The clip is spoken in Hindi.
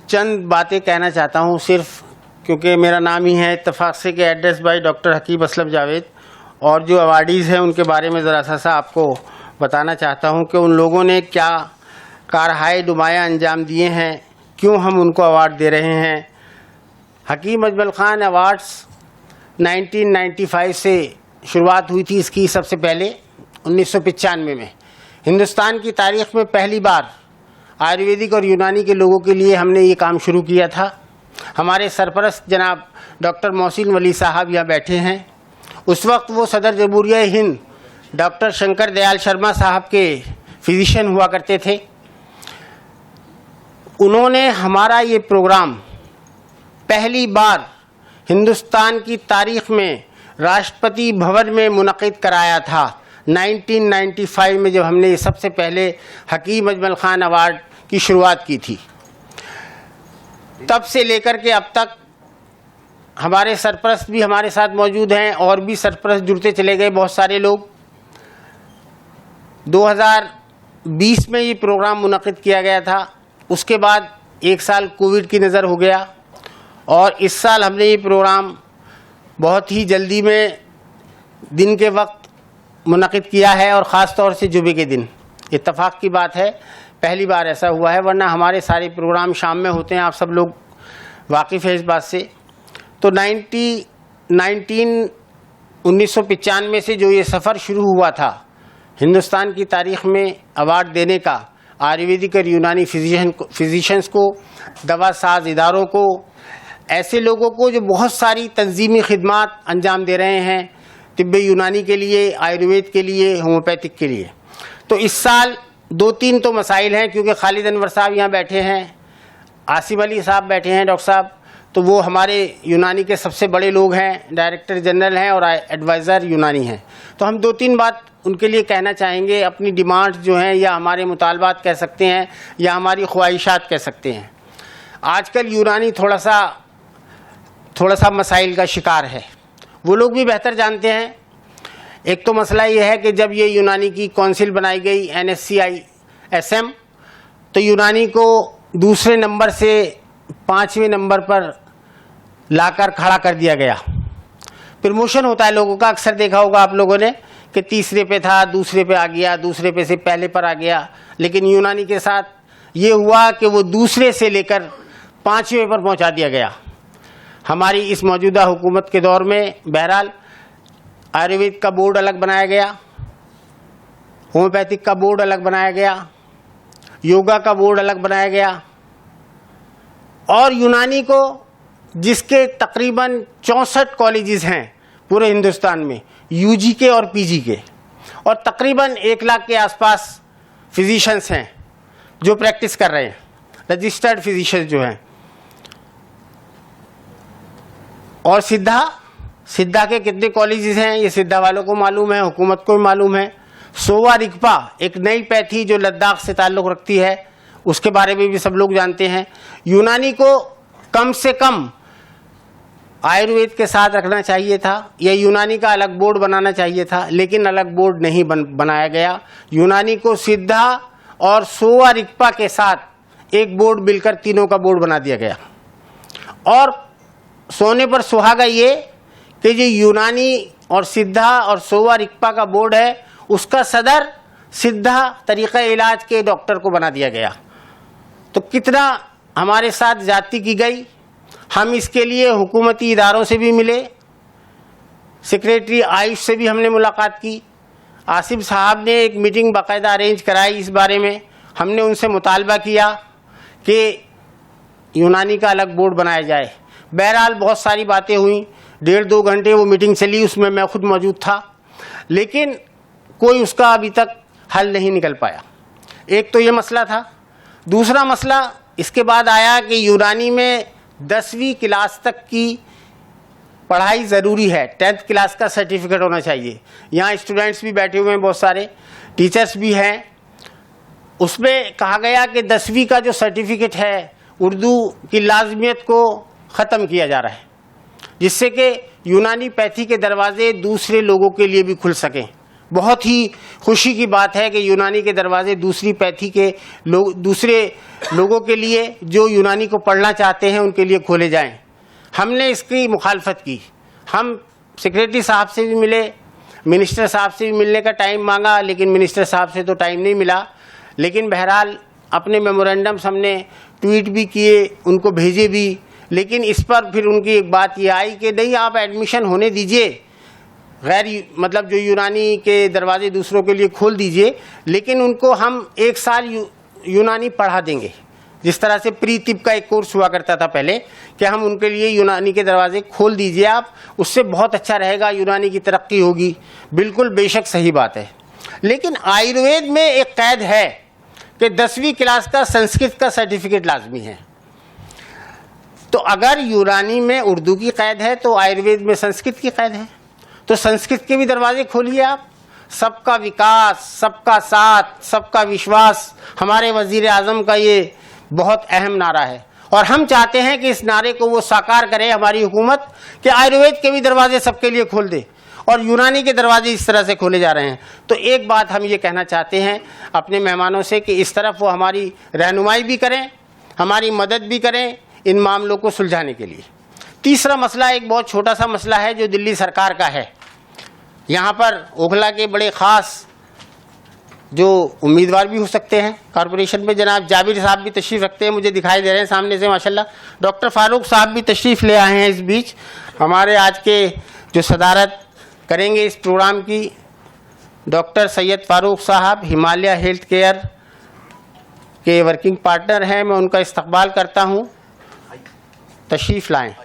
चंद बातें कहना चाहता हूँ सिर्फ, क्योंकि मेरा नाम ही है इत्तफाक से कि एड्रेस बाय डॉक्टर हकीम असलम जावेद, और जो अवार्डीज़ हैं उनके बारे में ज़रा सा आपको बताना चाहता हूँ कि उन लोगों ने क्या कारहाय नुमाया अंजाम दिए हैं, क्यों हम उनको अवार्ड दे रहे हैं। हकीम अजमल ख़ान अवार्ड्स 1995 से शुरुआत हुई थी इसकी। सबसे पहले 1995 में हिंदुस्तान की तारीख़ में पहली बार आयुर्वेदिक और यूनानी के लोगों के लिए हमने ये काम शुरू किया था। हमारे सरपरस्त जनाब डॉक्टर मोहसिन वली साहब यहाँ बैठे हैं। उस वक्त वो सदर जमहूरिया हिंद डॉक्टर शंकर दयाल शर्मा साहब के फिजिशियन हुआ करते थे। उन्होंने हमारा ये प्रोग्राम पहली बार हिंदुस्तान की तारीख़ में राष्ट्रपति भवन में मुनक़िद कराया था 1995 में, जब हमने ये सबसे पहले हकीम अजमल ख़ान अवार्ड की शुरुआत की थी। तब से लेकर के अब तक हमारे सरपरस्त भी हमारे साथ मौजूद हैं और भी सरपरस्त जुड़ते चले गए बहुत सारे लोग। 2020 में ये प्रोग्राम मुनक़िद किया गया था। उसके बाद एक साल कोविड की नज़र हो गया और इस साल हमने ये प्रोग्राम बहुत ही जल्दी में दिन के वक्त मुनक़िद किया है, और ख़ास तौर से जुमे के दिन। इत्तफाक की बात है, पहली बार ऐसा हुआ है, वरना हमारे सारे प्रोग्राम शाम में होते हैं। आप सब लोग वाकिफ़ है इस बात से। तो 1995 से जो ये सफ़र शुरू हुआ था हिंदुस्तान की तारीख़ में अवार्ड देने का, आयुर्वेदिक और यूनानी फिजिशियंस को, दवा साज इदारों को, ऐसे लोगों को जो बहुत सारी तंजीमी खिदमात अंजाम दे रहे हैं तिब्बे यूनानी के लिए, आयुर्वेद के लिए, होम्योपैथिक के लिए। तो इस साल 2-3 तो मसाइल हैं, क्योंकि खालिद अनवर साहब यहाँ बैठे हैं, आसिफ अली साहब बैठे हैं, डॉक्टर साहब, तो वो हमारे यूनानी के सबसे बड़े लोग हैं, डायरेक्टर जनरल हैं और एडवाइज़र यूनानी हैं। तो हम 2-3 बात उनके लिए कहना चाहेंगे, अपनी डिमांड्स जो हैं या हमारे मुतालबात कह सकते हैं या हमारी ख्वाहिशात कह सकते हैं। आजकल यूनानी थोड़ा सा मसाइल का शिकार है, वो लोग भी बेहतर जानते हैं। एक तो मसला ये है कि जब ये यूनानी की काउंसिल बनाई गई NSCI-SM, तो यूनानी को दूसरे नंबर से 5वें नंबर पर लाकर खड़ा कर दिया गया। प्रमोशन होता है लोगों का, अक्सर देखा होगा आप लोगों ने कि तीसरे पे था, दूसरे पे आ गया, दूसरे पे से पहले पर आ गया। लेकिन यूनानी के साथ ये हुआ कि वो दूसरे से लेकर 5वें पर पहुंचा दिया गया। हमारी इस मौजूदा हुकूमत के दौर में बहरहाल आयुर्वेद का बोर्ड अलग बनाया गया, होम्योपैथिक का बोर्ड अलग बनाया गया, योगा का बोर्ड अलग बनाया गया, और यूनानी को, जिसके तकरीबन 64 कॉलेजेस हैं पूरे हिंदुस्तान में, UG के और PG के, और तकरीबन 1 लाख के आसपास फिजिशियंस हैं जो प्रैक्टिस कर रहे हैं, रजिस्टर्ड फिजिशियंस जो हैं। और सिद्धा के कितने कॉलेजेस हैं ये सिद्धा वालों को मालूम है, हुकूमत को भी मालूम है। सोवा रिगपा एक नई पैथी जो लद्दाख से ताल्लुक़ रखती है, उसके बारे में भी सब लोग जानते हैं। यूनानी को कम से कम आयुर्वेद के साथ रखना चाहिए था, या यूनानी का अलग बोर्ड बनाना चाहिए था, लेकिन अलग बोर्ड नहीं बनाया गया। यूनानी को सिद्धा और सोवा रिगपा के साथ एक बोर्ड मिलकर तीनों का बोर्ड बना दिया गया। और सोने पर सुहागा ये कि जो यूनानी और सिद्धा और सोवा रिगपा का बोर्ड है, उसका सदर सिद्धा तरीक़ा इलाज के डॉक्टर को बना दिया गया। तो कितना हमारे साथ ज्यादती की गई। हम इसके लिए हुकूमती इदारों से भी मिले, सेक्रेटरी आयुष से भी हमने मुलाकात की। आसिफ साहब ने एक मीटिंग बाकायदा अरेंज कराई इस बारे में। हमने उनसे मुतालबा किया कि यूनानी का अलग बोर्ड बनाया जाए। बहरहाल बहुत सारी बातें हुई, 1.5-2 घंटे वो मीटिंग चली, उसमें मैं खुद मौजूद था, लेकिन कोई उसका अभी तक हल नहीं निकल पाया। एक तो ये मसला था। दूसरा मसला इसके बाद आया कि यूनानी में 10वीं क्लास तक की पढ़ाई ज़रूरी है, 10th क्लास का सर्टिफिकेट होना चाहिए। यहाँ स्टूडेंट्स भी बैठे हुए हैं, बहुत सारे टीचर्स भी हैं। उसमें कहा गया कि 10वीं का जो सर्टिफिकेट है उर्दू की लाजमियत को ख़त्म किया जा रहा है, जिससे कि यूनानी पैथी के दरवाजे दूसरे लोगों के लिए भी खुल सकें, बहुत ही खुशी की बात है कि यूनानी के दरवाजे दूसरी पैथी के दूसरे लोगों के लिए जो यूनानी को पढ़ना चाहते हैं उनके लिए खोले जाएं। हमने इसकी मुखालफत की, हम सेक्रेटरी साहब से भी मिले, मिनिस्टर साहब से भी मिलने का टाइम मांगा, लेकिन मिनिस्टर साहब से तो टाइम नहीं मिला। लेकिन बहरहाल अपने मेमोरेंडम्स हमने ट्वीट भी किए, उनको भेजे भी, लेकिन इस पर फिर उनकी एक बात ये आई कि नहीं, आप एडमिशन होने दीजिए, गैर मतलब जो यूनानी के दरवाजे दूसरों के लिए खोल दीजिए, लेकिन उनको हम 1 साल यूनानी पढ़ा देंगे। जिस तरह से प्री तिब का एक कोर्स हुआ करता था पहले, कि हम उनके लिए यूनानी के दरवाजे खोल दीजिए आप, उससे बहुत अच्छा रहेगा, यूनानी की तरक्की होगी। बिल्कुल बेशक सही बात है। लेकिन आयुर्वेद में एक कैद है कि 10वीं क्लास का संस्कृत का सर्टिफिकेट लाजमी है। तो अगर यूनानी में उर्दू की कैद है तो आयुर्वेद में संस्कृत की कैद है, तो संस्कृत के भी दरवाजे खोलिए आप। सबका विकास, सबका साथ, सबका विश्वास हमारे वजीर आजम का ये बहुत अहम नारा है, और हम चाहते हैं कि इस नारे को वो साकार करे हमारी हुकूमत, कि आयुर्वेद के भी दरवाजे सबके लिए खोल दे, और यूनानी के दरवाजे इस तरह से खोले जा रहे हैं। तो एक बात हम ये कहना चाहते हैं अपने मेहमानों से कि इस तरफ वो हमारी रहनुमाई भी करें, हमारी मदद भी करें इन मामलों को सुलझाने के लिए। तीसरा मसला एक बहुत छोटा सा मसला है जो दिल्ली सरकार का है। यहाँ पर ओखला के बड़े ख़ास जो उम्मीदवार भी हो सकते हैं कॉरपोरेशन में, जनाब जाबिर साहब भी तशरीफ़ रखते हैं, मुझे दिखाई दे रहे हैं सामने से माशाल्लाह। डॉक्टर फारूक साहब भी तशरीफ़ ले आए हैं इस बीच। हमारे आज के जो सदारत करेंगे इस प्रोग्राम की, डॉक्टर सैयद फारूक साहब हिमालय हेल्थ केयर के वर्किंग पार्टनर हैं, मैं उनका इस्तकबाल करता हूँ, तशरीफ़ लाएँ।